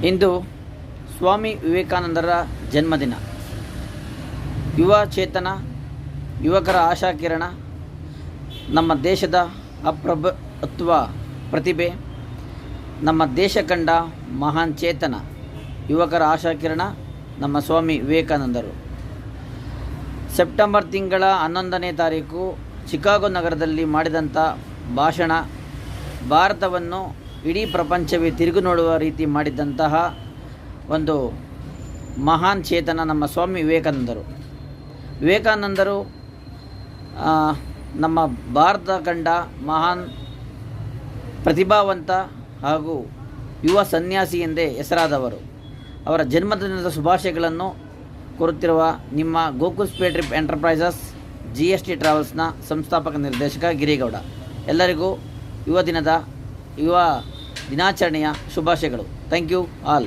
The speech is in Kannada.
ಇಂದು ಸ್ವಾಮಿ ವಿವೇಕಾನಂದರ ಜನ್ಮದಿನ. ಯುವ ಚೇತನ, ಯುವಕರ ಆಶಾಕಿರಣ, ನಮ್ಮ ದೇಶದ ಅಪ್ರಭುತ್ವ ಪ್ರತಿಭೆ, ನಮ್ಮ ದೇಶ ಕಂಡ ಮಹಾನ್ ಚೇತನ, ಯುವಕರ ಆಶಾಕಿರಣ ನಮ್ಮ ಸ್ವಾಮಿ ವಿವೇಕಾನಂದರು. ಸೆಪ್ಟೆಂಬರ್ ತಿಂಗಳ 11ನೇ ತಾರೀಕು ಚಿಕಾಗೋ ನಗರದಲ್ಲಿ ಮಾಡಿದಂಥ ಭಾಷಣ ಭಾರತವನ್ನು ಇಡೀ ಪ್ರಪಂಚವೇ ತಿರುಗು ನೋಡುವ ರೀತಿ ಮಾಡಿದ್ದಂತಹ ಒಂದು ಮಹಾನ್ ಚೇತನ ನಮ್ಮ ಸ್ವಾಮಿ ವಿವೇಕಾನಂದರು ನಮ್ಮ ಭಾರತ ಕಂಡ ಮಹಾನ್ ಪ್ರತಿಭಾವಂತ ಹಾಗೂ ಯುವ ಸನ್ಯಾಸಿ ಎಂದೇ ಹೆಸರಾದವರು. ಅವರ ಜನ್ಮದಿನದ ಶುಭಾಶಯಗಳನ್ನು ಕೋರುತ್ತಿರುವ ನಿಮ್ಮ ಗೋಕುಲ್ ಸ್ಪೇ ಟ್ರಿಪ್ ಎಂಟರ್ಪ್ರೈಸಸ್ GST ಟ್ರಾವೆಲ್ಸ್ನ ಸಂಸ್ಥಾಪಕ ನಿರ್ದೇಶಕ ಗಿರಿಗೌಡ. ಎಲ್ಲರಿಗೂ ಯುವ ದಿನಾಚರಣೆಯ ಶುಭಾಶಯಗಳು. Thank you all.